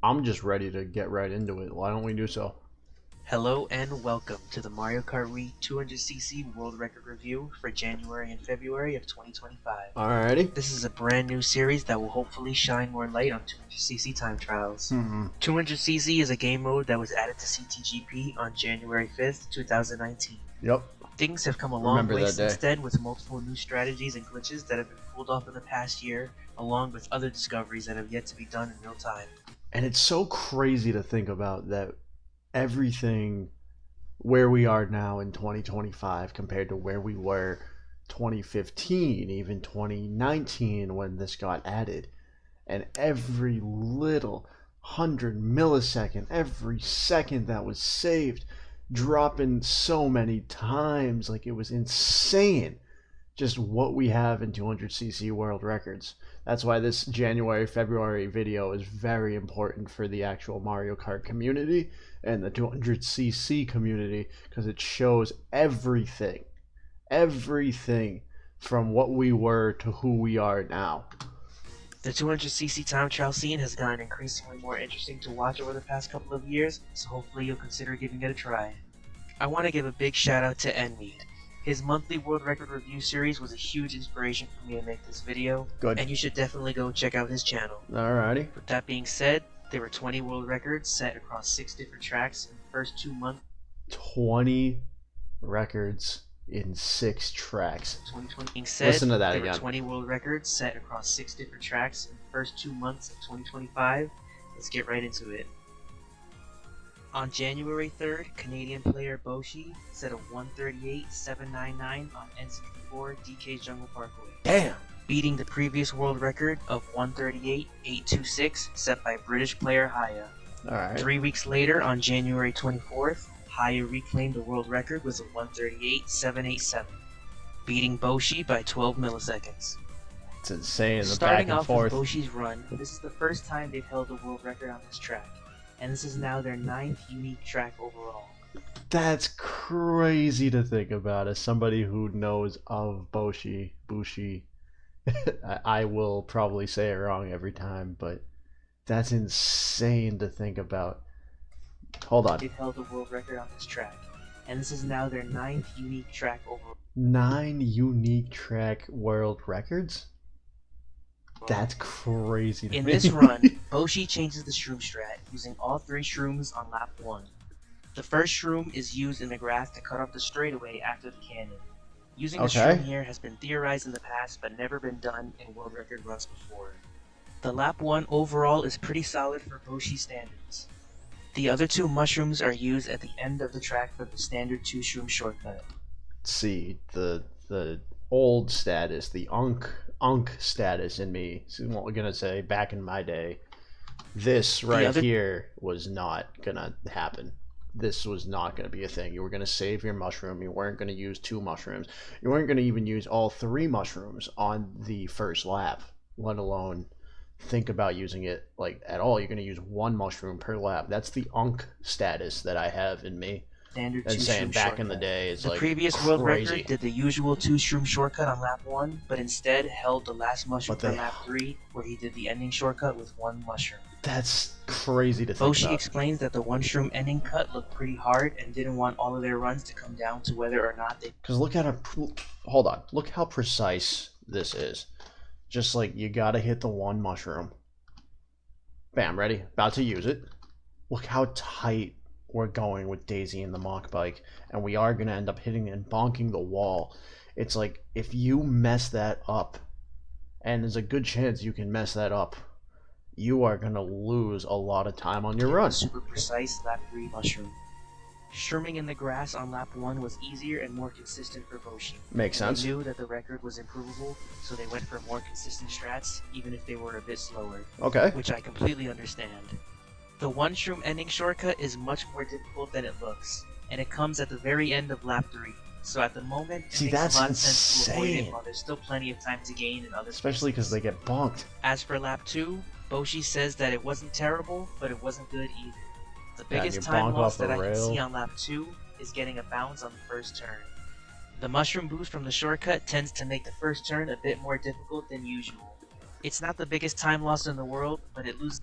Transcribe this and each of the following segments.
I'm just ready to get right into it. Why don't we do so? Hello and welcome to the Mario Kart Wii 200cc World Record Review for January and February of 2025. Alrighty. This is a brand new series that will hopefully shine more light on 200cc time trials. 200cc is a game mode that was added to CTGP on January 5th, 2019. Yep. Things have come a long way since then, with multiple new strategies and glitches that have been pulled off in the past year, along with other discoveries that have yet to be done in real time. And it's so crazy to think about that everything where we are now in 2025 compared to where we were 2015, even 2019 when this got added. And every little 100 millisecond, every second that was saved, dropping so many times, like it was insane just what we have in 200cc world records. That's why this January February video is very important for the actual Mario Kart community and the 200cc community, because it shows everything from what we were to who we are now. The 200cc time trial scene has gotten increasingly more interesting to watch over the past couple of years, so hopefully you'll consider giving it a try. I want to give a big shout out to Envy. His monthly world record review series was a huge inspiration for me to make this video. Good. And you should definitely go check out his channel. Alrighty. With that being said, there were 20 world records set across 6 different tracks in the first 2 months. 20 records in 6 tracks. 2020 being said, Listen to that there again. were 20 world records set across 6 different tracks in the first 2 months of 2025. Let's get right into it. On January 3rd, Canadian player Boshi set a 138.799 on N64 DK Jungle Parkway. Damn! Beating the previous world record of 138.826 set by British player Haya. Alright. 3 weeks later, on January 24th, Haya reclaimed the world record with a 138.787, beating Boshi by 12 milliseconds. It's insane, the Starting back and off forth. with Boshi's run, this is the first time they've held the world record on this track, and this is now their 9th unique track overall. That's crazy to think about as somebody who knows of Bushi. I will probably say it wrong every time, but that's insane to think about. Hold on. They've held the world record on this track, and this is now their 9th unique track overall. 9 unique track world records? That's crazy to In me. this run, Boshi changes the shroom strat, using all 3 shrooms on lap 1. The first shroom is used in the grass to cut off the straightaway after the cannon. Using the shroom here has been theorized in the past, but never been done in world record runs before. The lap 1 overall is pretty solid for Boshi standards. The other 2 mushrooms are used at the end of the track for the standard 2 shroom shortcut. See, the old status, the unk status in me, so what we're gonna say back in my day, this right here was not gonna happen. This was not gonna be a thing. You were gonna save your mushroom. You weren't gonna use 2 mushrooms. You weren't gonna even use all 3 mushrooms on the first lap, let alone think about using it like at all. You're gonna use 1 mushroom per lap. That's the unk status that I have in me. Standard And 2 saying shroom back shortcut. in the day, it's the like previous crazy. world record did the usual 2 shroom shortcut on lap 1, but instead held the last mushroom for lap 3, where he did the ending shortcut with 1 mushroom. That's crazy to think Boshi about. explains that the 1 shroom ending cut looked pretty hard and didn't want all of their runs to come down to whether or not they... Because look at hold on, look how precise this is. Just like, you gotta hit the 1 mushroom. Bam, ready? About to use it. Look how tight we're going with Daisy and the mock bike, and we are gonna end up hitting and bonking the wall. It's like, if you mess that up, and there's a good chance you can mess that up, you are gonna lose a lot of time on your run. Super precise lap 3 mushroom. Shrooming in the grass on lap 1 was easier and more consistent for Boshi. Makes sense. They knew that the record was improvable, so they went for more consistent strats, even if they were a bit slower. Okay. Which I completely understand. The 1 shroom ending shortcut is much more difficult than it looks, and it comes at the very end of lap 3. So at the moment, it makes that's a lot of sense to avoid it insane. while there's still plenty of time to gain in other Especially because they get bonked. As for lap 2, Boshi says that it wasn't terrible, but it wasn't good either. The biggest time loss that I can see on lap 2 is getting a bounce on the first turn. The mushroom boost from the shortcut tends to make the first turn a bit more difficult than usual. It's not the biggest time loss in the world, but it loses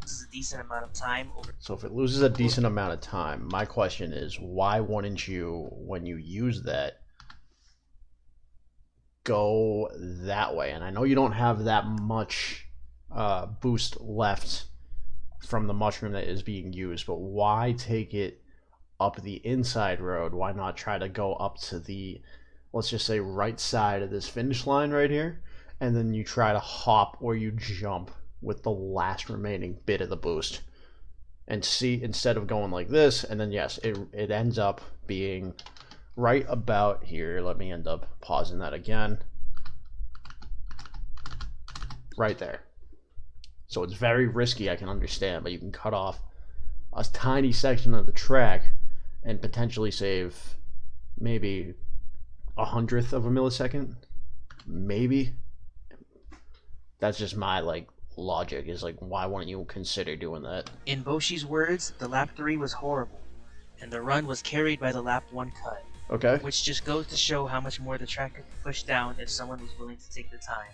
loses a decent amount of time over. So if it loses a decent amount of time, my question is, why wouldn't you, when you use that, go that way? And I know you don't have that much boost left from the mushroom that is being used, but why take it up the inside road? Why not try to go up to the, let's just say, right side of this finish line right here, and then you try to hop or you jump with the last remaining bit of the boost, and see, instead of going like this, and then yes, it ends up being right about here. Let me end up pausing that again. Right there. So it's very risky, I can understand, but you can cut off a tiny section of the track and potentially save maybe 1/100th of a millisecond. Maybe. That's just my logic, is why wouldn't you consider doing that? In Boshi's words, the lap 3 was horrible, and the run was carried by the lap 1 cut. Okay. Which just goes to show how much more the track could be pushed down if someone was willing to take the time.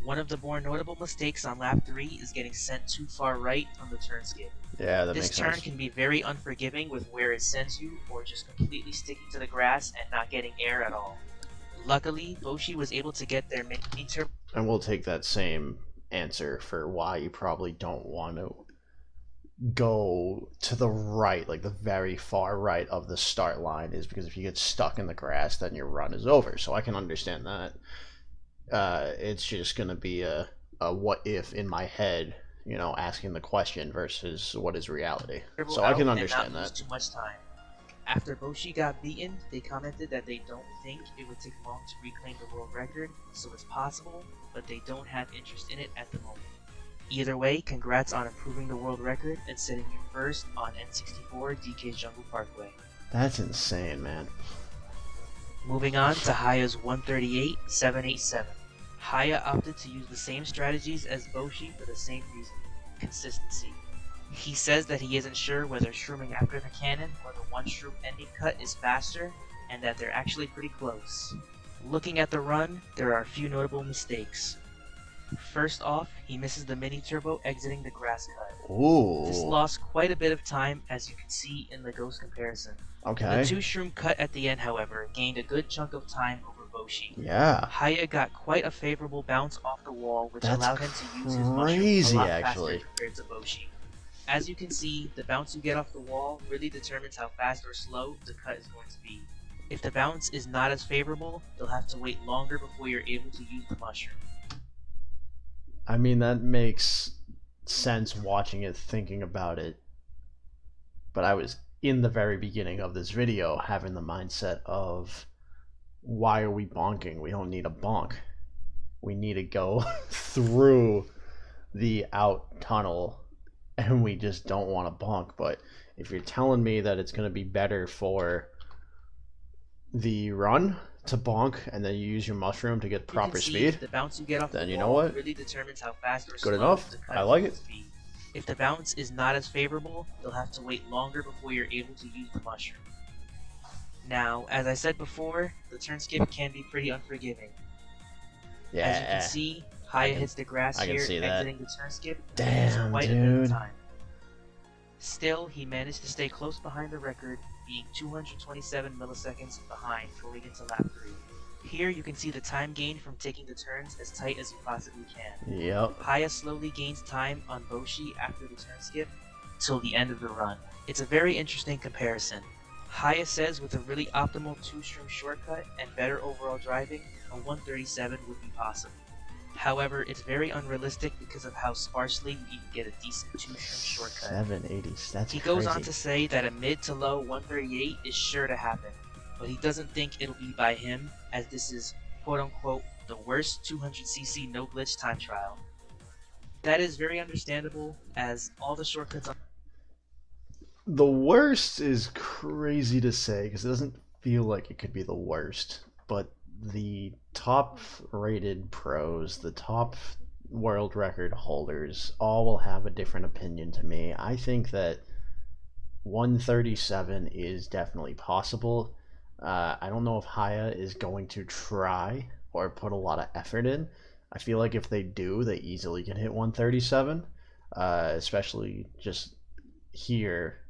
One of the more notable mistakes on lap 3 is getting sent too far right on the turn skip. Yeah, that makes sense. This turn can be very unforgiving with where it sends you, or just completely sticking to the grass and not getting air at all. Luckily, Boshi was able to get their mini turbo. And we'll take that same answer for why you probably don't want to go to the right, like the very far right of the start line, is because if you get stuck in the grass, then your run is over. So I can understand that. It's just going to be a what if in my head, asking the question versus what is reality. So I can understand that. Too much time. After Boshi got beaten, they commented that they don't think it would take long to reclaim the world record, so it's possible, but they don't have interest in it at the moment. Either way, congrats on improving the world record and setting you first on N64 DK's Jungle Parkway. That's insane, man. Moving on to Haya's 138.787. Haya opted to use the same strategies as Boshi for the same reason: consistency. He says that he isn't sure whether shrooming after the cannon or the one shroom ending cut is faster, and that they're actually pretty close. Looking at the run, there are a few notable mistakes. First off, he misses the mini turbo exiting the grass cut. Ooh. This lost quite a bit of time, as you can see in the ghost comparison. Okay. The two shroom cut at the end, however, gained a good chunk of time over Boshi. Yeah. Haya got quite a favorable bounce off the wall, which That's allowed him to use his mushroom crazy, a lot actually. faster compared to Boshi. As you can see, the bounce you get off the wall really determines how fast or slow the cut is going to be. If the bounce is not as favorable, you'll have to wait longer before you're able to use the mushroom. I mean, that makes sense watching it, thinking about it. But I was in the very beginning of this video having the mindset of, why are we bonking? We don't need a bonk. We need to go through the out tunnel, and we just don't want to bonk. But if you're telling me that it's going to be better for the run to bonk and then you use your mushroom to get proper speed, the bounce you get off then the you wall know what? Really determines how fast or Good slow enough. the cut I like is it. going to be. If the bounce is not as favorable, you'll have to wait longer before you're able to use the mushroom. Now, as I said before, the turn skip can be pretty unforgiving. Yeah. As you can see, Haya hits the grass here, exiting the turn skip. Damn, quite dude. a bit of time. Still, he managed to stay close behind the record, being 227 milliseconds behind going into lap 3. Here you can see the time gain from taking the turns as tight as you possibly can. Yep. Haya slowly gains time on Boshi after the turn skip till the end of the run. It's a very interesting comparison. Haya says with a really optimal 2-shroom shortcut and better overall driving, a 137 would be possible. However, it's very unrealistic because of how sparsely you can get a decent 2-shroom shortcut. 780s, that's He crazy. goes on to say that a mid to low 138 is sure to happen, but he doesn't think it'll be by him, as this is quote-unquote the worst 200cc no glitch time trial. That is very understandable, as all the shortcuts on The worst is crazy to say because it doesn't feel like it could be the worst, but the top rated pros, the top world record holders, all will have a different opinion to me. I think that 137 is definitely possible. I don't know if Haya is going to try or put a lot of effort in. I feel like if they do, they easily can hit 137. especially just here.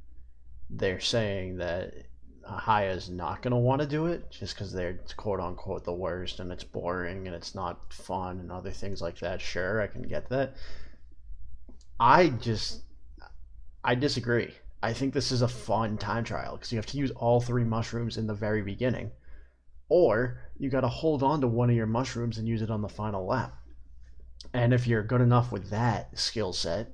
They're saying that Haya's not going to want to do it just because they're quote unquote the worst and it's boring and it's not fun and other things like that. Sure, I can get that. I disagree. I think this is a fun time trial because you have to use all 3 mushrooms in the very beginning, or you got to hold on to one of your mushrooms and use it on the final lap. And if you're good enough with that skill set,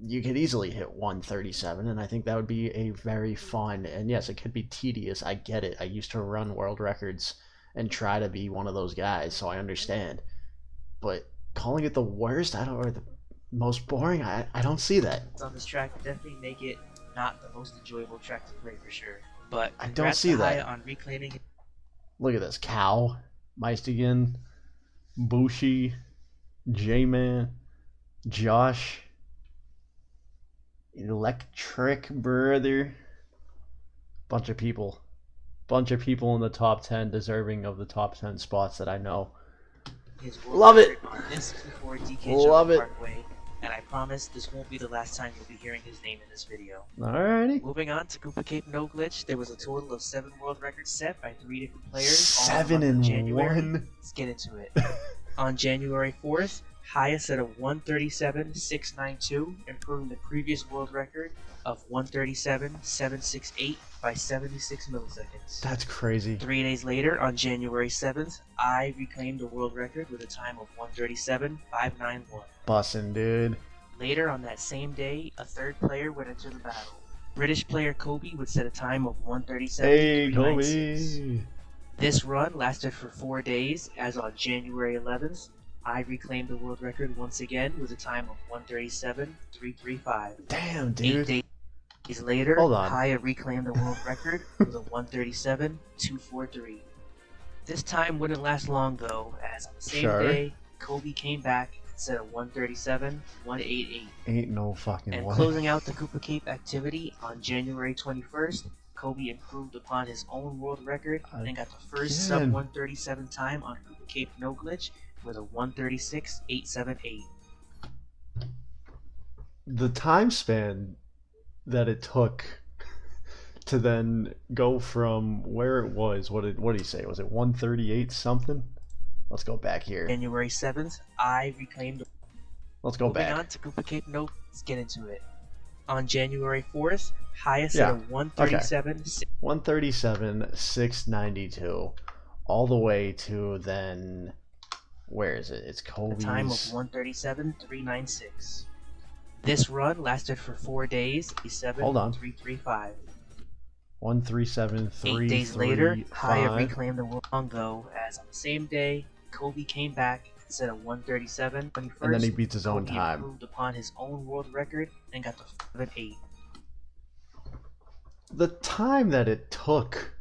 you could easily hit 137, and I think that would be a very fun, and yes, it could be tedious. I get it. I used to run world records and try to be one of those guys, so I understand. But calling it the worst, or the most boring, I don't see that. On this track definitely make it not the most enjoyable track to play for sure. But I don't see that. on reclaiming it. Look at this. Cow, Mystogan, Bushi, J-Man, Josh, Electric Brother. Bunch of people in the top 10 deserving of the top 10 spots that I know. Love it. On this Love it. Parkway, and I promise this won't be the last time you'll be hearing his name in this video. Alrighty. Moving on to Koopa Cape No Glitch, there was a total of 7 world records set by 3 different players. 7 in January. 1. Let's get into it. On January 4th, Haya set a 137.692, improving the previous world record of 137.768 by 76 milliseconds. That's crazy. 3 days later, on January 7th, I reclaimed the world record with a time of 137.591. Bussin', dude. Later on that same day, a third player would enter the battle. British player Kobe would set a time of 137.396. Hey, Kobe. This run lasted for 4 days, as on January 11th, I reclaimed the world record once again with a time of 137.335. Damn, dude. 8 days later, Hold on. Haya reclaimed the world record with a 137.243. This time wouldn't last long though, as on the same day, Kobe came back and set a 137.188. Ain't no fucking way. And closing out the Koopa Cape activity on January 21st, Kobe improved upon his own world record and got the first sub 137 time on Koopa Cape No Glitch with a 136.878. The time span that it took to then go from where it was, what did he say? Was it 138 something? Let's go back here. January 7th, I reclaimed. Let's go back. Moving on to Koopa Cape No, let's get into it. On January 4th, Haya set a 137. Okay. 137.692, all the way to then. Where is it? It's Kobe's. A time of 137.396. This run lasted for 4 days. Hold on. 335. 137.335. 8 days later, Haya reclaimed the world though, as on the same day, Kobe came back and set a 137. And then he beats his own Kobe time. Improved upon his own world record and got the 7.8. The time that it took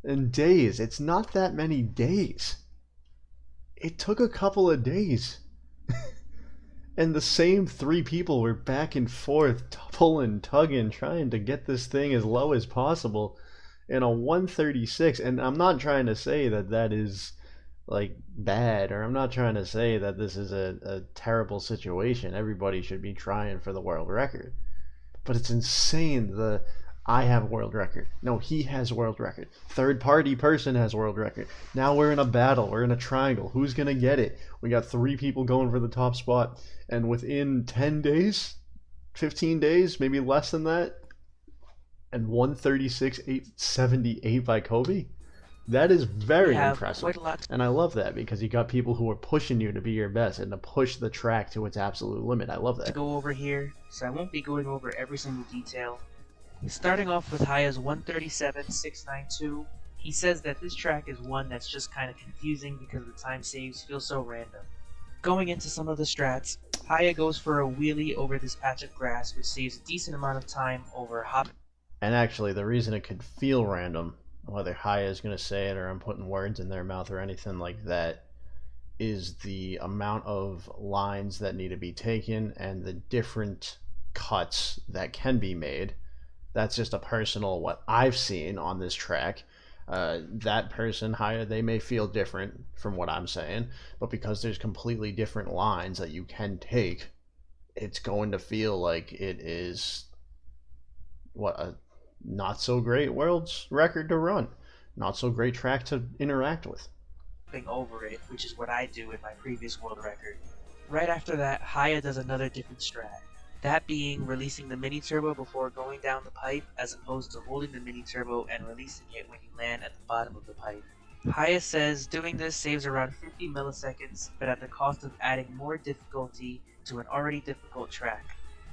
in days, it's not that many days. It took a couple of days. And the same 3 people were back and forth, pulling, tugging, trying to get this thing as low as possible in a 136. And I'm not trying to say that that is like bad, or I'm not trying to say that this is a terrible situation. Everybody should be trying for the world record. But it's insane. I have world record. No, he has world record. Third party person has world record. Now we're in a battle. We're in a triangle. Who's going to get it? We got 3 people going for the top spot. And within 10 days, 15 days, maybe less than that, and 136.878 by Kobe? That is very impressive. And I love that because you got people who are pushing you to be your best and to push the track to its absolute limit. I love that. To go over here, so I won't be going over every single detail. Starting off with Haya's 137.692, he says that this track is one that's just kind of confusing because the time saves feel so random. Going into some of the strats, Haya goes for a wheelie over this patch of grass, which saves a decent amount of time over hopping. And actually, the reason it could feel random, whether Haya is going to say it or I'm putting words in their mouth or anything like that, is the amount of lines that need to be taken and the different cuts that can be made. That's just a personal what I've seen on this track. That person, Haya, they may feel different from what I'm saying, but because there's completely different lines that you can take, it's going to feel like it is what a not so great world's record to run, not so great track to interact with. Over it, which is what I do in my previous world record. Right after that, Haya does another different strat. That being releasing the mini turbo before going down the pipe, as opposed to holding the mini turbo and releasing it when you land at the bottom of the pipe. Haya says doing this saves around 50 milliseconds, but at the cost of adding more difficulty to an already difficult track.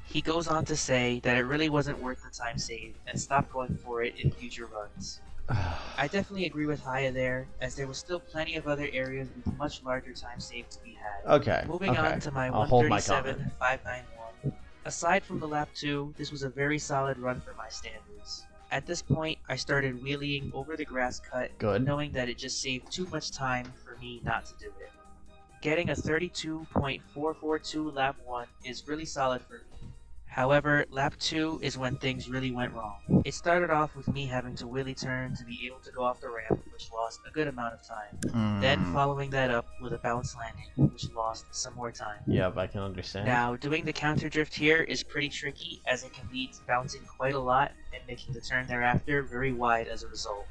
He goes on to say that it really wasn't worth the time saved and stopped going for it in future runs. I definitely agree with Haya there, as there was still plenty of other areas with much larger time saved to be had. Okay. Moving on to my 137.591. Aside from the lap 2, this was a very solid run for my standards. At this point, I started wheeling over the grass cut, knowing that it just saved too much time for me not to do it. Getting a 32.442 lap 1 is really solid for me. However, lap 2 is when things really went wrong. It started off with me having to wheelie turn to be able to go off the ramp, which lost a good amount of time. Then following that up with a bounce landing, which lost some more time. Yep, I can understand. Now, doing the counter drift here is pretty tricky, as it can lead to bouncing quite a lot and making the turn thereafter very wide as a result.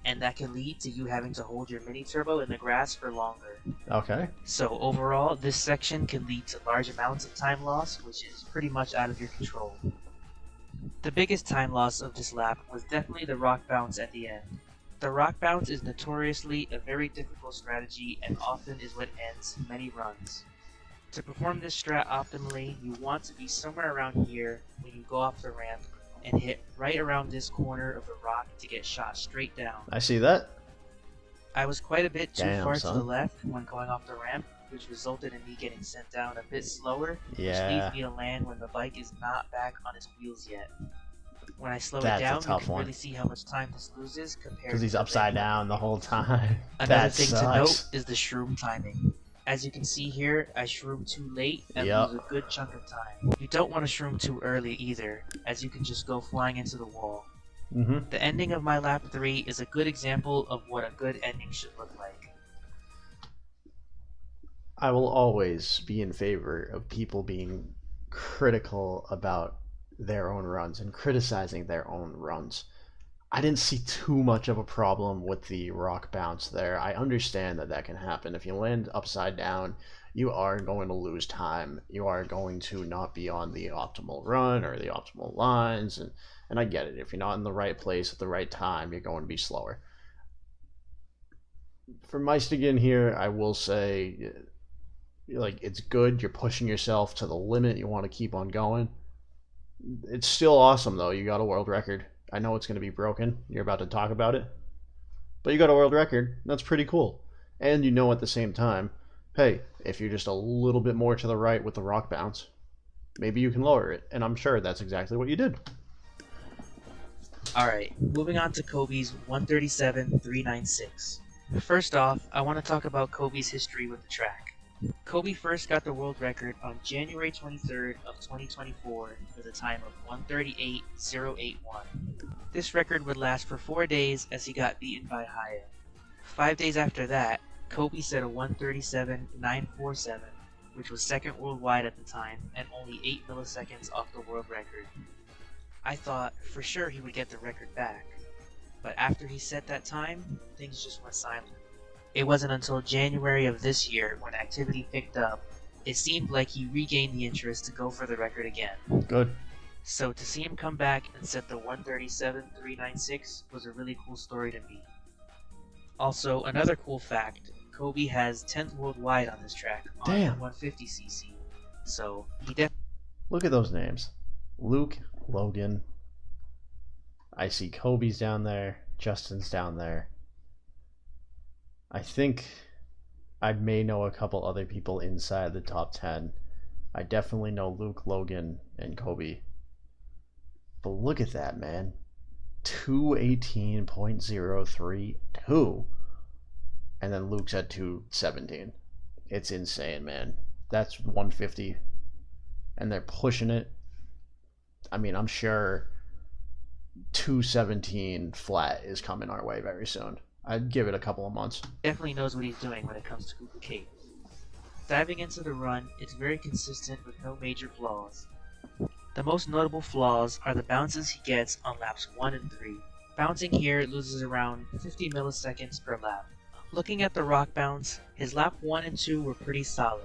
And that can lead to you having to hold your mini turbo in the grass for longer. Okay. So overall, this section can lead to large amounts of time loss, which is pretty much out of your control. The biggest time loss of this lap was definitely the rock bounce at the end. The rock bounce is notoriously a very difficult strategy and often is what ends many runs. To perform this strat optimally, you want to be somewhere around here when you go off the ramp and hit right around this corner of the rock to get shot straight down. I see that. I was quite a bit too far to the left when going off the ramp, which resulted in me getting sent down a bit slower, which leads me to land when the bike is not back on its wheels yet. When I slow it down, you can really see how much time this loses compared to... Because he's upside down the whole time. Another thing to note is the shroom timing. As you can see here, I shroom too late and lose a good chunk of time. You don't want to shroom too early either, as you can just go flying into the wall. The ending of my lap 3 is a good example of what a good ending should look like. I will always be in favor of people being critical about their own runs and criticizing their own runs. I didn't see too much of a problem with the rock bounce there. I understand that that can happen. If you land upside down, you are going to lose time. You are going to not be on the optimal run or the optimal lines, and I get it. If you're not in the right place at the right time, you're going to be slower. For Mystogan here, I will say, like, it's good. You're pushing yourself to the limit. You want to keep on going. It's still awesome, though. You got a world record. I know it's going to be broken. You're about to talk about it. But you got a world record. That's pretty cool. And you know at the same time, hey, if you're just a little bit more to the right with the rock bounce, maybe you can lower it. And I'm sure that's exactly what you did. Alright, moving on to Kobe's 137.396. First off, I want to talk about Kobe's history with the track. Kobe first got the world record on January 23rd of 2024 with a time of 138.081. This record would last for 4 days as he got beaten by Haya. 5 days after that, Kobe set a 137.947, which was second worldwide at the time and only 8 milliseconds off the world record. I thought for sure he would get the record back, but after he set that time, things just went silent. It wasn't until January of this year, when activity picked up, it seemed like he regained the interest to go for the record again. Good. So to see him come back and set the 137.396 was a really cool story to me. Also, another cool fact, Kobe has 10th worldwide on this track on 150cc. So he definitely... Look at those names. Luke, Logan. I see Kobe's down there. Justin's down there. I think I may know a couple other people inside the top 10. I definitely know Luke, Logan, and Kobe. But look at that, man. 218.032. And then Luke's at 217. It's insane, man. That's 150. And they're pushing it. I mean, I'm sure 217 flat is coming our way very soon. I'd give it a couple of months. Definitely knows what he's doing when it comes to Cooper Cape. Diving into the run, it's very consistent with no major flaws. The most notable flaws are the bounces he gets on laps 1 and 3. Bouncing here loses around 50 milliseconds per lap. Looking at the rock bounce, his lap 1 and 2 were pretty solid.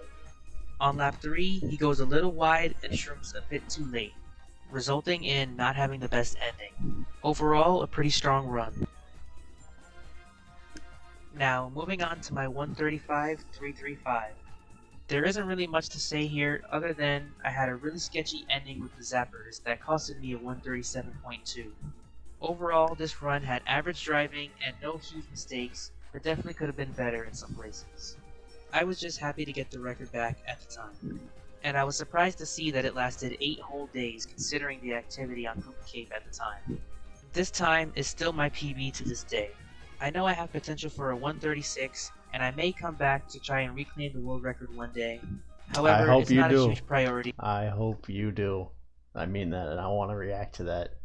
On lap 3, he goes a little wide and shrooms a bit too late, resulting in not having the best ending. Overall, a pretty strong run. Now, moving on to my 135-335. There isn't really much to say here other than I had a really sketchy ending with the zappers that costed me a 137.2. Overall, this run had average driving and no huge mistakes, but definitely could have been better in some places. I was just happy to get the record back at the time, and I was surprised to see that it lasted 8 whole days considering the activity on Cooper Cape at the time. This time is still my PB to this day. I know I have potential for a 136, and I may come back to try and reclaim the world record one day. However, it's not a huge priority. I hope you do. I mean that, and I want to react to that.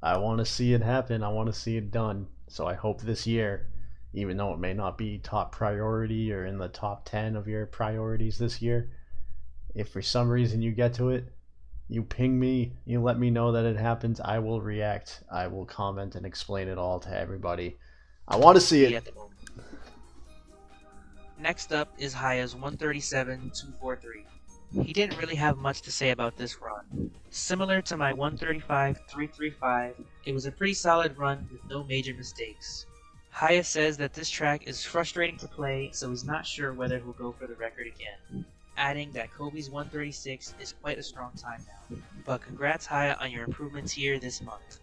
I want to see it happen. I want to see it done. So I hope this year, even though it may not be top priority or in the top 10 of your priorities this year, if for some reason you get to it, you ping me, you let me know that it happens, I will react. I will comment and explain it all to everybody. I want to see it. Next up is Haya's 137-243. He didn't really have much to say about this run. Similar to my 135-335, it was a pretty solid run with no major mistakes. Haya says that this track is frustrating to play, so he's not sure whether he'll go for the record again, adding that Kobe's 136 is quite a strong time now. But congrats Haya on your improvements here this month.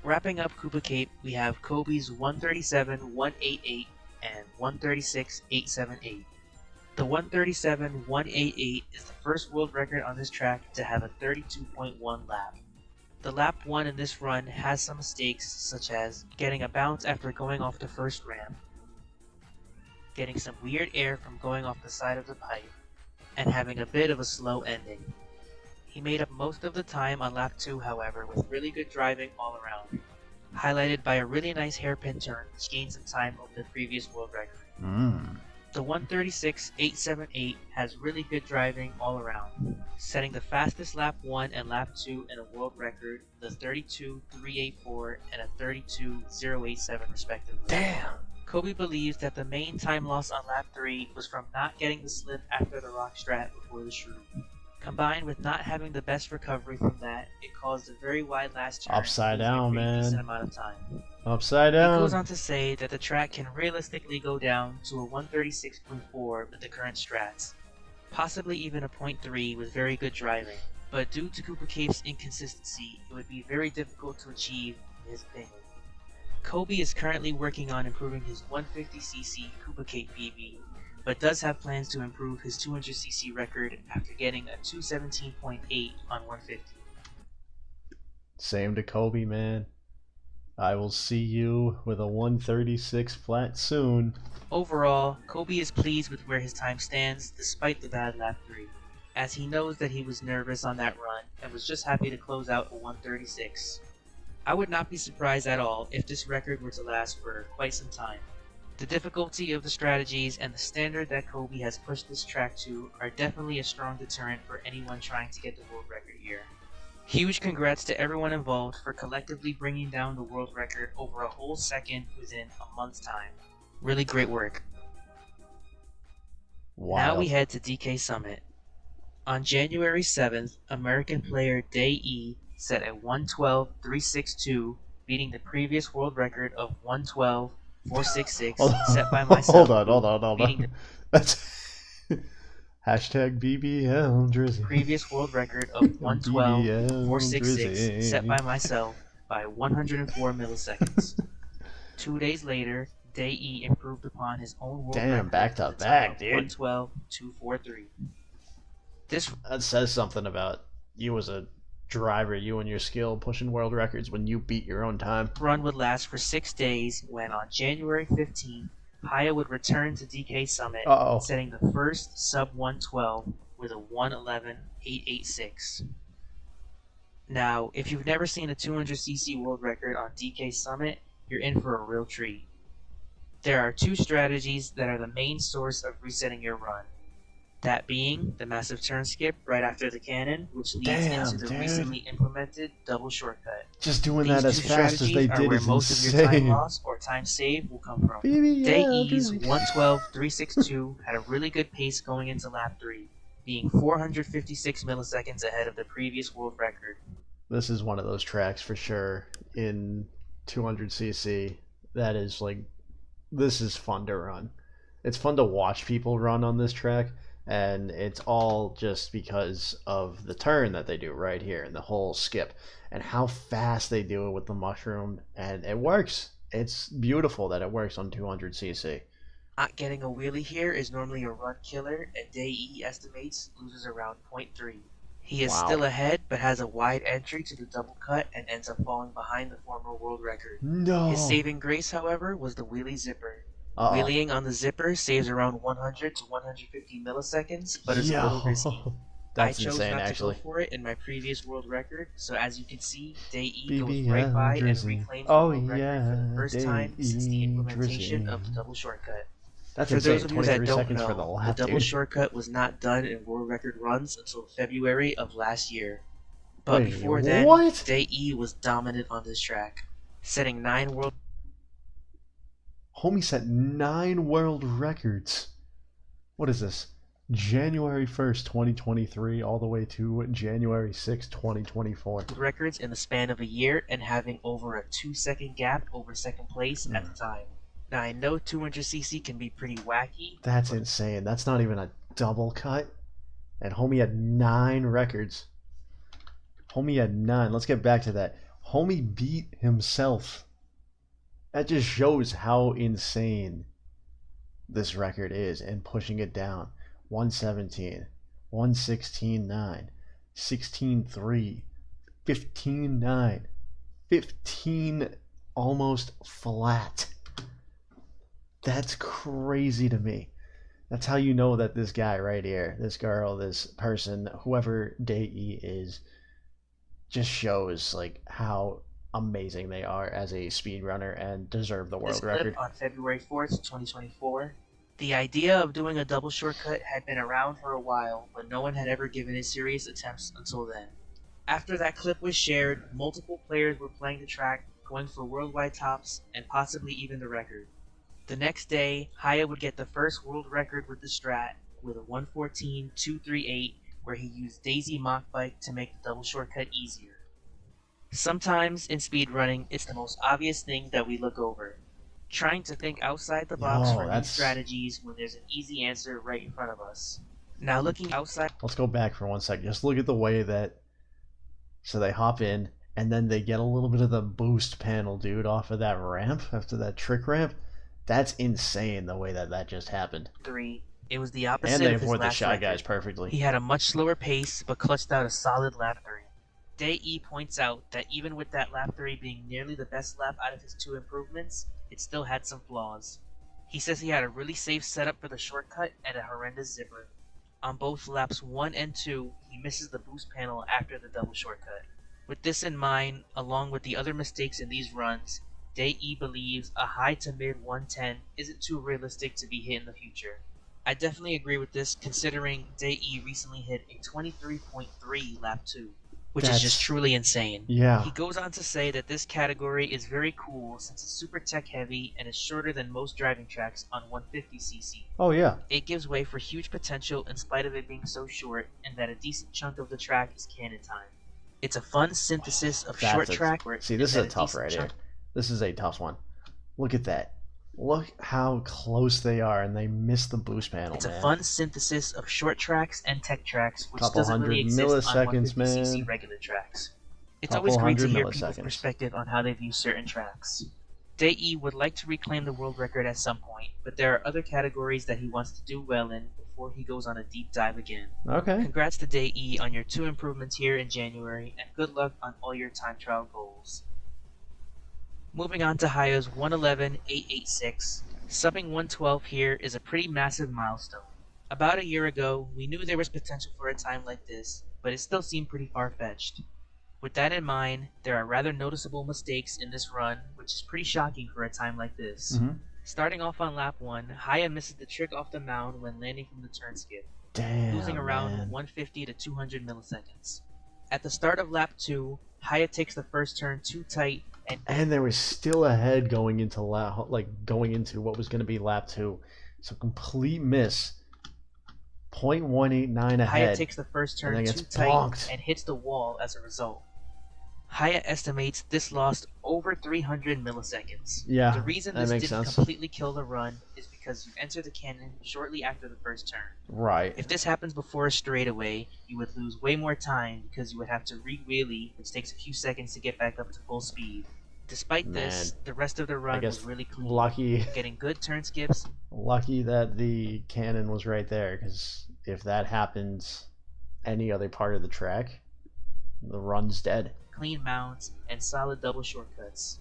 Wrapping up Koopa Cape, we have Kobe's 137-188 and 136-878. The 137-188 is the first world record on this track to have a 32.1 lap. The lap 1 in this run has some mistakes, such as getting a bounce after going off the first ramp, getting some weird air from going off the side of the pipe, and having a bit of a slow ending. He made up most of the time on lap 2, however, with really good driving all around, highlighted by a really nice hairpin turn which gained some time over the previous world record. The 136-878 has really good driving all around, setting the fastest lap 1 and lap 2 in a world record, the 32.384 and a 32.087 respectively. Damn! Kobe believes that the main time loss on lap 3 was from not getting the slip after the rock strat before the shroom. Combined with not having the best recovery from that, it caused a very wide last turn. Upside down, man. Decent amount of time. Upside down. He goes on to say that the track can realistically go down to a 136.4 with the current strats, possibly even a 0.3 with very good driving, but due to Koopa Cape's inconsistency, it would be very difficult to achieve in his opinion. Kobe is currently working on improving his 150cc Koopa Cape PB, but does have plans to improve his 200cc record after getting a 217.8 on 150. Same to Kobe, man. I will see you with a 136 flat soon. Overall, Kobe is pleased with where his time stands despite the bad lap 3, as he knows that he was nervous on that run and was just happy to close out a 136. I would not be surprised at all if this record were to last for quite some time. The difficulty of the strategies and the standard that Kobe has pushed this track to are definitely a strong deterrent for anyone trying to get the world record here. Huge congrats to everyone involved for collectively bringing down the world record over a whole second within a month's time. Really great work. Wow. Now we head to DK Summit. On January 7th, American player Day E set a 112.362, beating the previous world record of 112.466 set by myself. Hold on. That's hashtag BBL Drizzy. Previous world record of 112.466 set by myself by 104 milliseconds. 2 days later, Day E improved upon his own world record. Damn, back to back, dude. 112.243. That says something about you as a driver, you and your skill pushing world records when you beat your own time. Run would last for 6 days when on January 15th, Haya would return to DK Summit, setting the first sub 112 with a 111.886. Now, if you've never seen a 200cc world record on DK Summit, you're in for a real treat. There are 2 strategies that are the main source of resetting your run. That being the massive turn skip right after the cannon, which leads into Damn, the dude. recently implemented double shortcut. Just doing These that as two fast as they strategies are did where is most of your time insane. loss or time save will come from. Baby, yeah, E's dude. 112.362 had a really good pace going into lap 3, being 456 milliseconds ahead of the previous world record. This is one of those tracks for sure in 200cc that is like, this is fun to run. It's fun to watch people run on this track, and it's all just because of the turn that they do right here and the whole skip and how fast they do it with the mushroom, and it works. It's beautiful that it works on 200cc. Not getting a wheelie here is normally a run killer, and E estimates loses around 0.3. He is Wow. still ahead, but has a wide entry to the double cut and ends up falling behind the former world record. No. His saving grace, however, was the wheelie zipper. Uh-oh. Wheeling on the zipper saves around 100 to 150 milliseconds, but is a little risky. That's I chose insane, not actually. to go for it in my previous world record, so as you can see, E goes BB, right yeah, by and Drizzy. reclaims the Oh, world record for the yeah, first time since the implementation Drizzy. of the double shortcut. That's For insane. those of you that 23 don't seconds for the know, lap, the double dude. shortcut was not done in world record runs until February of last year. But Wait, before then, what? E was dominant on this track, setting 9 world. Homie set 9 world records. What is this? January 1st, 2023, all the way to January 6th, 2024. Records in the span of a year and having over a 2-second gap over second place at the time. Now I know 200cc can be pretty wacky. That's insane. That's not even a double cut. And homie had 9 records. Homie had 9. Let's get back to that. Homie beat himself. That just shows how insane this record is, and pushing it down. 117, 116.9, 16.3, 15.9, 15 almost flat. That's crazy to me. That's how you know that this guy right here, this girl, this person, whoever Dei is, just shows like how amazing they are as a speedrunner and deserve the world record. On February 4th, 2024. The idea of doing a double shortcut had been around for a while, but no one had ever given it serious attempts until then. After that clip was shared, multiple players were playing the track, going for worldwide tops, and possibly even the record. The next day, Haya would get the first world record with the strat, with a 114.238, where he used Daisy Mach Bike to make the double shortcut easier. Sometimes in speedrunning, it's the most obvious thing that we look over. Trying to think outside the box for new strategies when there's an easy answer right in front of us. Now looking outside... Let's go back for 1 second. Just look at the way that... So they hop in, and then they get a little bit of the boost panel, dude, off of that ramp, after that trick ramp. That's insane, the way that that just happened. 3. It was the opposite and they of his avoid the last Shy record. Guys perfectly. He had a much slower pace, but clutched out a solid lap 3. Dei points out that even with that lap 3 being nearly the best lap out of his 2 improvements, it still had some flaws. He says he had a really safe setup for the shortcut and a horrendous zipper. On both laps 1 and 2, he misses the boost panel after the double shortcut. With this in mind, along with the other mistakes in these runs, Dei believes a high to mid 110 isn't too realistic to be hit in the future. I definitely agree with this, considering Dei recently hit a 23.3 lap 2. Which is just truly insane. Yeah. He goes on to say that this category is very cool since it's super tech heavy and is shorter than most driving tracks on 150cc. Oh yeah. It gives way for huge potential in spite of it being so short, and that a decent chunk of the track is cannon time. It's a fun synthesis of short track. See, this is a tough right here. This is a tough one. Look at that. Look how close they are, and they miss the boost panel. It's a fun synthesis of short tracks and tech tracks, which Couple doesn't really exist on 150cc man. regular tracks. It's always great to hear people's milliseconds. perspective on how they view certain tracks. Dei would like to reclaim the world record at some point, but there are other categories that he wants to do well in before he goes on a deep dive again. Okay. Congrats to Dei on your 2 improvements here in January, and good luck on all your time trial goals. Moving on to Haya's 111.886. Subbing 112 here is a pretty massive milestone. About a year ago, we knew there was potential for a time like this, but it still seemed pretty far-fetched. With that in mind, there are rather noticeable mistakes in this run, which is pretty shocking for a time like this. Starting off on lap 1, Haya misses the trick off the mound when landing from the turn skip. losing around 150 to 200 milliseconds. At the start of lap 2, Haya takes the first turn too tight, and there was still ahead going into what was going to be lap 2. So complete miss. 0.189 ahead. Haya takes the first turn too tight and hits the wall as a result. Haya estimates this lost over 300 milliseconds. Yeah, the reason this didn't completely kill the run is because you enter the cannon shortly after the first turn. Right. If this happens before a straightaway, you would lose way more time because you would have to re-wheelie, which takes a few seconds to get back up to full speed. Despite this, the rest of the run was really clean. Lucky, getting good turn skips. Lucky that the cannon was right there, because if that happens any other part of the track, the run's dead. Clean mounts, and solid double shortcuts.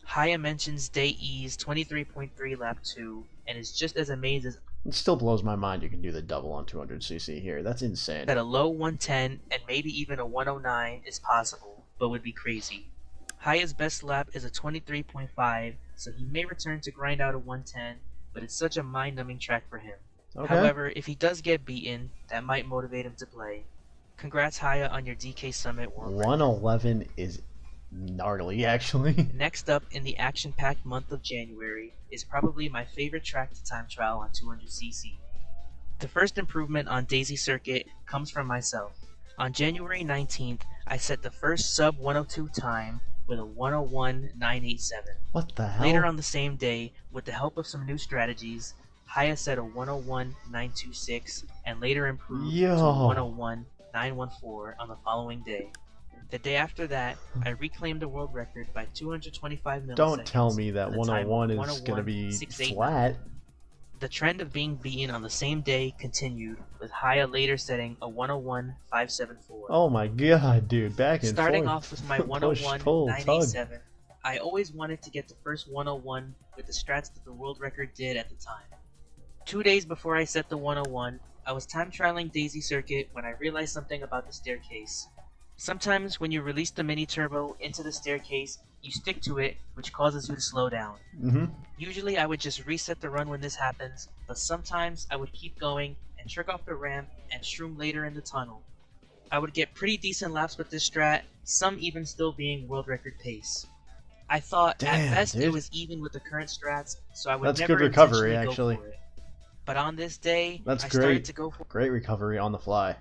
Haya mentions day E's 23.3 lap 2, and is just as amazed as... It still blows my mind you can do the double on 200cc here. That's insane. That a low 110 and maybe even a 109 is possible, but would be crazy. Haya's best lap is a 23.5, so he may return to grind out a 110, but it's such a mind-numbing track for him. Okay. However, if he does get beaten, that might motivate him to play. Congrats, Haya, on your DK Summit World Record. 111 is gnarly, actually. Next up in the action-packed month of January is probably my favorite track to time trial on 200cc. The first improvement on Daisy Circuit comes from myself. On January 19th, I set the first sub 102 time with a 101.987. What the hell? Later on the same day, with the help of some new strategies, Haya set a 101.926 and later improved to 101.914 on the following day. The day after that, I reclaimed the world record by 225 milliseconds. Don't tell me that 101 is going to be flat. The trend of being beaten on the same day continued, with Haya later setting a 101.574. Oh my god, dude, back and Starting forth. off with my 101.987, I always wanted to get the first 101 with the strats that the world record did at the time. 2 days before I set the 101, I was time trialing Daisy Circuit when I realized something about the staircase. Sometimes when you release the mini turbo into the staircase, you stick to it, which causes you to slow down. Usually I would just reset the run when this happens, but sometimes I would keep going and trick off the ramp and shroom later in the tunnel. I would get pretty decent laps with this strat, some even still being world record pace. I thought at best it was even with the current strats, so I would never good recovery, actually go for it. But on this day, I started to go for great recovery on the fly.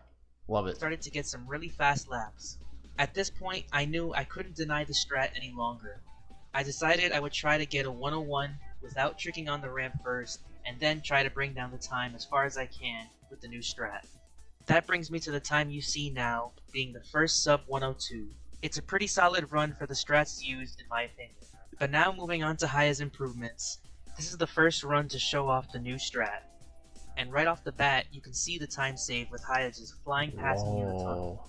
Love it. Started to get some really fast laps. At this point, I knew I couldn't deny the strat any longer. I decided I would try to get a 101 without tricking on the ramp first, and then try to bring down the time as far as I can with the new strat. That brings me to the time you see now, being the first sub 102. It's a pretty solid run for the strats used in my opinion. But now moving on to Haya's improvements. This is the first run to show off the new strat. And right off the bat, you can see the time save with Haya just flying past me in the tunnel.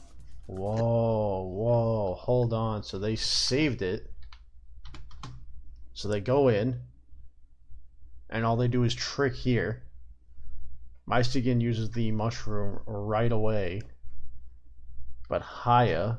Whoa, hold on. So they saved it. So they go in, and all they do is trick here. Mystogan uses the mushroom right away, but Haya,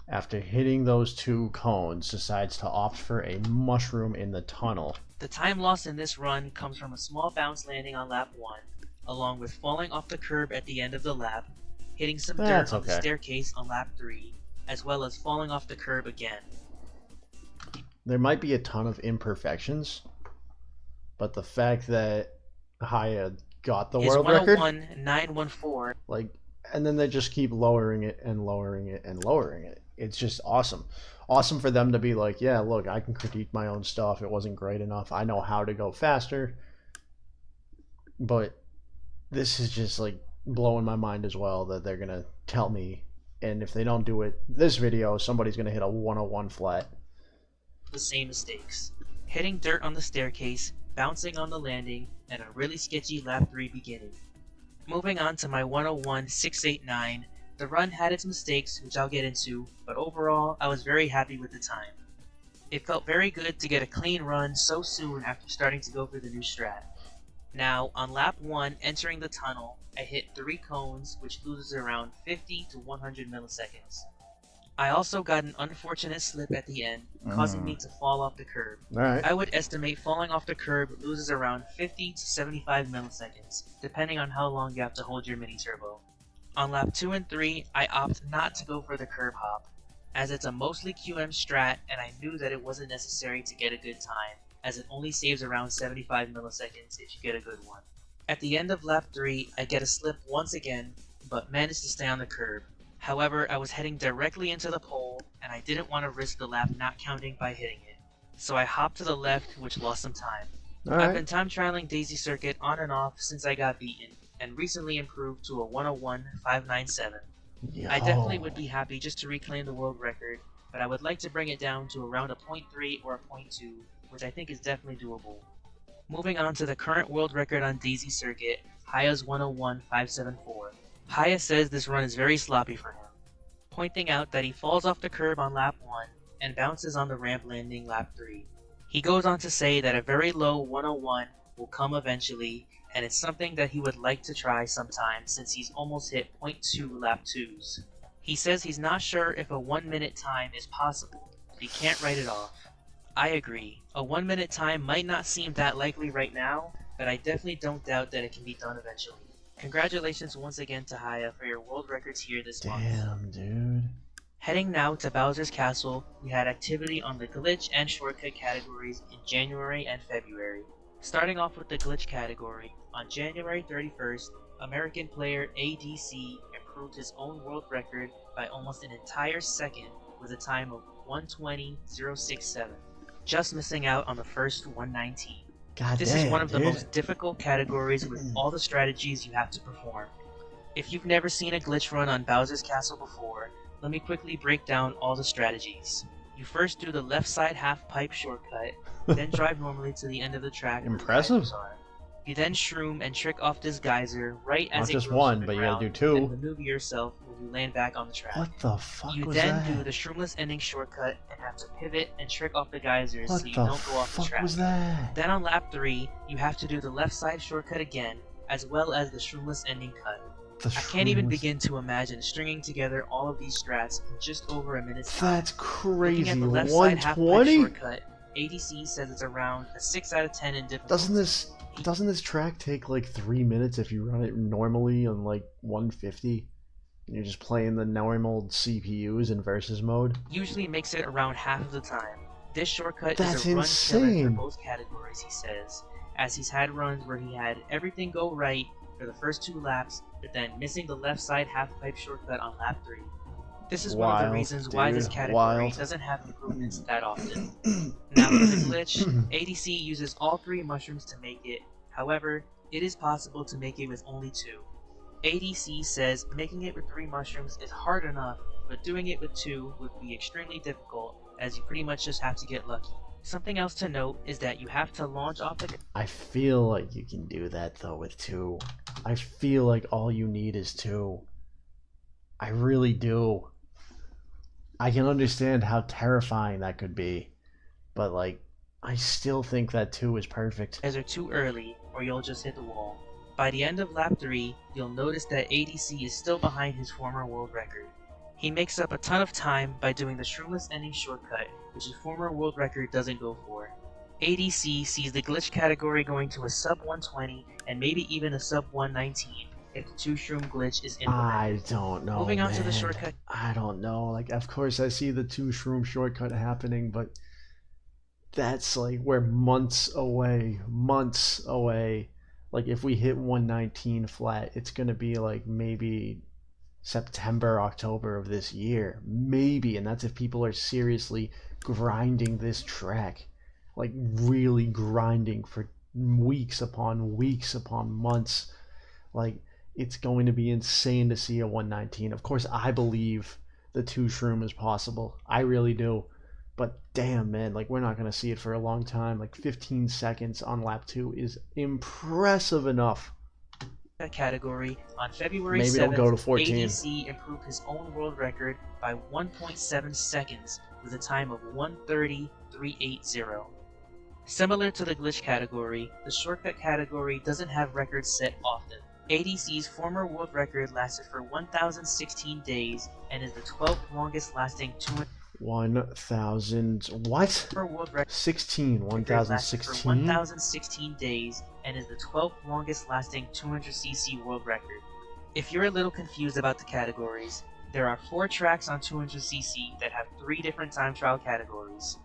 after hitting those two cones, decides to opt for a mushroom in the tunnel. The time lost in this run comes from a small bounce landing on lap 1, along with falling off the curb at the end of the lap, hitting some dirt on the staircase on lap 3, as well as falling off the curb again. There might be a ton of imperfections, but the fact that Haya got the world record, 101.914, and then they just keep lowering it and lowering it and lowering it. It's just awesome. Awesome for them to be like, yeah, look, I can critique my own stuff. It wasn't great enough. I know how to go faster. But this is just blowing my mind as well that they're going to tell me. And if they don't do it this video, somebody's going to hit a 101 flat. The same mistakes. Hitting dirt on the staircase, bouncing on the landing, and a really sketchy lap 3 beginning. Moving on to my 101.689, the run had its mistakes, which I'll get into, but overall, I was very happy with the time. It felt very good to get a clean run so soon after starting to go for the new strat. Now, on lap 1, entering the tunnel, I hit 3 cones, which loses around 50 to 100 milliseconds. I also got an unfortunate slip at the end, causing me to fall off the curb. Alright. I would estimate falling off the curb loses around 50 to 75 milliseconds, depending on how long you have to hold your mini turbo. On lap 2 and 3, I opt not to go for the curb hop, as it's a mostly QM strat and I knew that it wasn't necessary to get a good time, as it only saves around 75 milliseconds if you get a good one. At the end of lap 3, I get a slip once again, but manage to stay on the curb. However, I was heading directly into the pole, and I didn't want to risk the lap not counting by hitting it. So I hopped to the left, which lost some time. I've been time trialing Daisy Circuit on and off since I got beaten, and recently improved to a 101.597. I definitely would be happy just to reclaim the world record, but I would like to bring it down to around a 0.3 or a 0.2, which I think is definitely doable. Moving on to the current world record on Daisy Circuit, Haya's 101.574. Haya says this run is very sloppy for him, pointing out that he falls off the curb on lap 1 and bounces on the ramp landing lap 3. He goes on to say that a very low 101 will come eventually, and it's something that he would like to try sometime since he's almost hit 0.2 lap 2s. He says he's not sure if a 1 minute time is possible, but he can't write it off. I agree, a 1 minute time might not seem that likely right now, but I definitely don't doubt that it can be done eventually. Congratulations once again to Haya for your world records here this month. Damn, dude. Heading now to Bowser's Castle, we had activity on the glitch and shortcut categories in January and February. Starting off with the glitch category, on January 31st, American player ADC improved his own world record by almost an entire second with a time of 1:20.067, just missing out on the first 1:19. This is one of the most difficult categories with all the strategies you have to perform. If you've never seen a glitch run on Bowser's Castle before, let me quickly break down all the strategies. You first do the left side half pipe shortcut, then drive normally to the end of the track. Impressive. You then shroom and trick off this geyser right as it just goes one, to the but you ground, gotta do two. and maneuver yourself when you land back on the track. What the fuck You was then that? do the shroomless ending shortcut and have to pivot and trick off the geysers What so you the don't go off the fuck track. was that? Then on lap 3, you have to do the left side shortcut again, as well as the shroomless ending cut. I can't even begin to imagine stringing together all of these strats in just over a minute's time. That's crazy. Looking at the left side half pipe 120? shortcut, ADC says it's around a 6 out of 10 in difficulty. Doesn't this track take like 3 minutes if you run it normally on like 150? And you're just playing the normal CPUs in versus mode? Usually makes it around half of the time. This shortcut That's is a run killer for insane. both categories, he says, as he's had runs where he had everything go right for the first 2 laps, but then missing the left side half pipe shortcut on lap 3. This is one of the reasons why this category doesn't have improvements that often. Now for the glitch, ADC uses all 3 mushrooms to make it, however, it is possible to make it with only 2. ADC says making it with 3 mushrooms is hard enough, but doing it with 2 would be extremely difficult, as you pretty much just have to get lucky. Something else to note is that you have to launch off the... I feel like you can do that though with 2. I feel like all you need is 2. I really do. I can understand how terrifying that could be, but like, I still think that 2 is perfect. Are too early, or you'll just hit the wall. By the end of lap 3, you'll notice that ADC is still behind his former world record. He makes up a ton of time by doing the shroomless ending shortcut, which his former world record doesn't go for. ADC sees the glitch category going to a sub 120 and maybe even a sub 119 if the 2 shroom glitch is implemented. I don't know, Moving on to the shortcut. I don't know. Like, of course I see the 2 shroom shortcut happening, but that's like we're months away. Like, if we hit 119 flat, it's gonna be like maybe September, October of this year, maybe, and that's if people are seriously grinding this track, like really grinding for weeks upon months. Like, it's going to be insane to see a 119. Of course, I believe the 2 shroom is possible. I really do. But damn, man, like, we're not going to see it for a long time. Like, 15 seconds on lap 2 is impressive enough. Category on February Maybe 7th, it'll go to 14. ADC improved his own world record by 1.7 seconds with a time of 1:30.380. Similar to the glitch category, the shortcut category doesn't have records set often. ADC's former world record lasted for 1,016 days and is the 12th longest lasting 200. 1,000 what? World record 16. 1,016. For 1,016 days and is the 12th longest lasting 200cc world record. If you're a little confused about the categories, there are 4 tracks on 200cc that have 3 different time trial categories.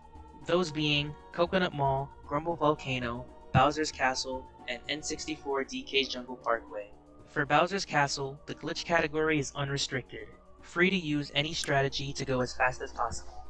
Those being Coconut Mall, Grumble Volcano, Bowser's Castle, and N64 DK's Jungle Parkway. For Bowser's Castle, the glitch category is unrestricted, free to use any strategy to go as fast as possible.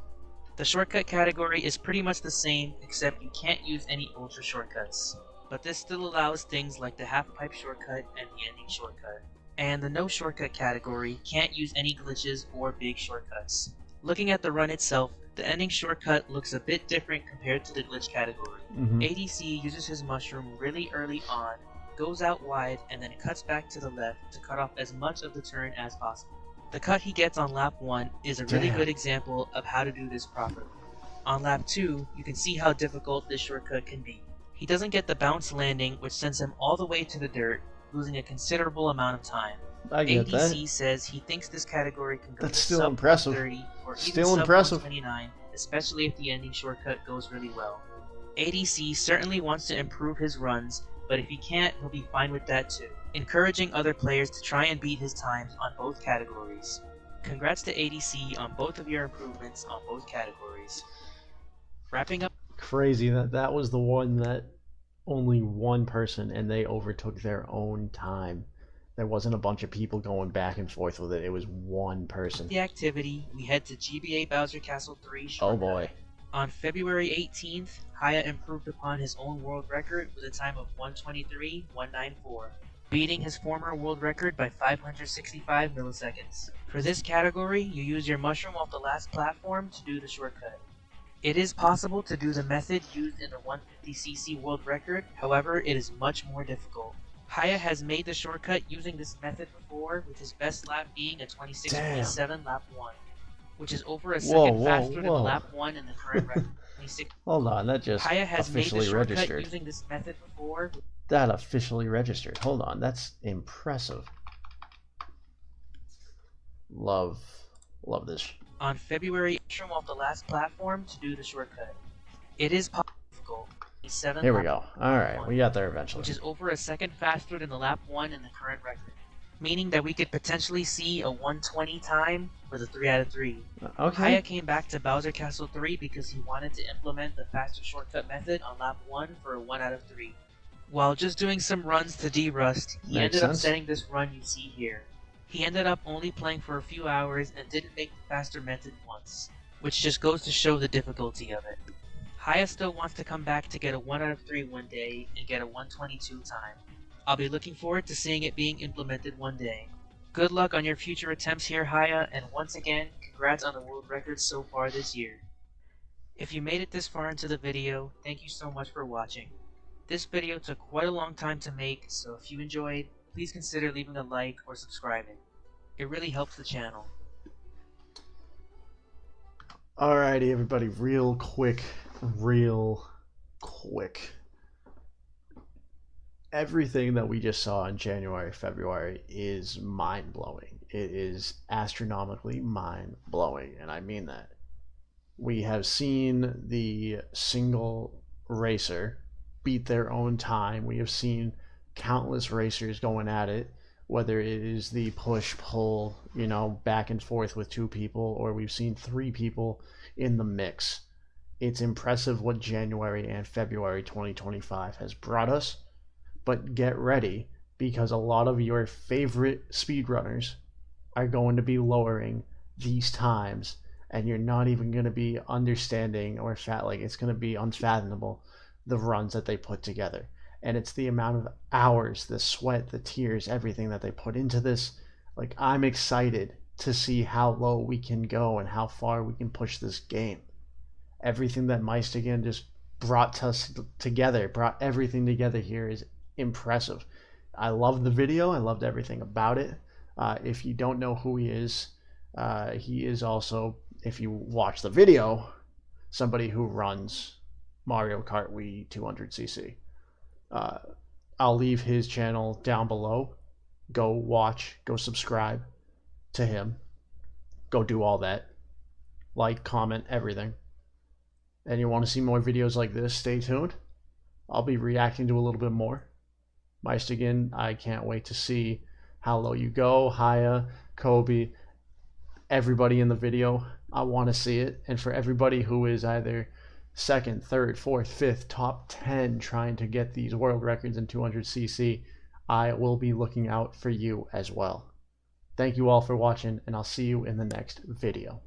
The shortcut category is pretty much the same, except you can't use any ultra shortcuts, but this still allows things like the half-pipe shortcut and the ending shortcut. And the no shortcut category can't use any glitches or big shortcuts. Looking at the run itself, the ending shortcut looks a bit different compared to the glitch category. ADC uses his mushroom really early on, goes out wide, and then cuts back to the left to cut off as much of the turn as possible. The cut he gets on lap 1 is a really good example of how to do this properly. On lap 2, you can see how difficult this shortcut can be. He doesn't get the bounce landing, which sends him all the way to the dirt, losing a considerable amount of time. I get ADC that. says he thinks this category can go That's to still sub impressive. 130 or Still even impressive. sub 129, especially if the ending shortcut goes really well. ADC certainly wants to improve his runs, but if he can't, he'll be fine with that too, encouraging other players to try and beat his times on both categories. Congrats to ADC on both of your improvements on both categories. Wrapping up. Crazy that was the one that only one person, and they overtook their own time. There wasn't a bunch of people going back and forth with it. It was one person. The activity, we head to GBA Bowser Castle 3 shortcut. Oh boy. On February 18th, Haya improved upon his own world record with a time of 1:23.194, beating his former world record by 565 milliseconds. For this category, you use your mushroom off the last platform to do the shortcut. It is possible to do the method used in the 150cc world record, however, it is much more difficult. Haya has made the shortcut using this method before, with his best lap being a 26.7 lap 1, which is over a second faster than the lap 1 in the current record. Hold on, that just Haya has made the officially shortcut registered. using this method before. That officially registered. Hold on, that's impressive. Love this. On February, mushroom off the last platform to do the shortcut. It is difficult. Here we go. Alright, we got there eventually. Which is over a second faster than the lap 1 in the current record. Meaning that we could potentially see a 1:20 time with a 3 out of 3. Okay. Haya came back to Bowser Castle 3 because he wanted to implement the faster shortcut method on lap 1 for a 1 out of 3. While just doing some runs to de-rust, he ended up setting this run you see here. He ended up only playing for a few hours and didn't make the faster method once, which just goes to show the difficulty of it. Haya still wants to come back to get a 1 out of 3 one day and get a 1:22 time. I'll be looking forward to seeing it being implemented one day. Good luck on your future attempts here, Haya, and once again, congrats on the world record so far this year. If you made it this far into the video, thank you so much for watching. This video took quite a long time to make, so if you enjoyed, please consider leaving a like or subscribing. It really helps the channel. Alrighty, everybody, real quick. Everything that we just saw in January, February is mind-blowing. It is astronomically mind-blowing, and I mean that. We have seen the single racer beat their own time. We have seen countless racers going at it, whether it is the push-pull, back and forth with 2 people, or we've seen 3 people in the mix. It's impressive what January and February 2025 has brought us. But get ready, because a lot of your favorite speedrunners are going to be lowering these times, and you're not even going to be understanding it's going to be unfathomable, the runs that they put together. And it's the amount of hours, the sweat, the tears, everything that they put into this. Like, I'm excited to see how low we can go and how far we can push this game. Everything that Mystogan just brought us together, brought everything together here is impressive. I loved the video. I loved everything about it. If you don't know who he is also, if you watch the video, somebody who runs Mario Kart Wii 200cc. I'll leave his channel down below go watch, go subscribe to him, go do all that. Like, comment, everything. And you want to see more videos like this, stay tuned. I'll be reacting to a little bit more. Mystogan, I can't wait to see how low you go. Haya, Kobe, everybody in the video. I want to see it. And for everybody who is either second, third, fourth, fifth, top 10 trying to get these world records in 200cc, I will be looking out for you as well. Thank you all for watching, and I'll see you in the next video.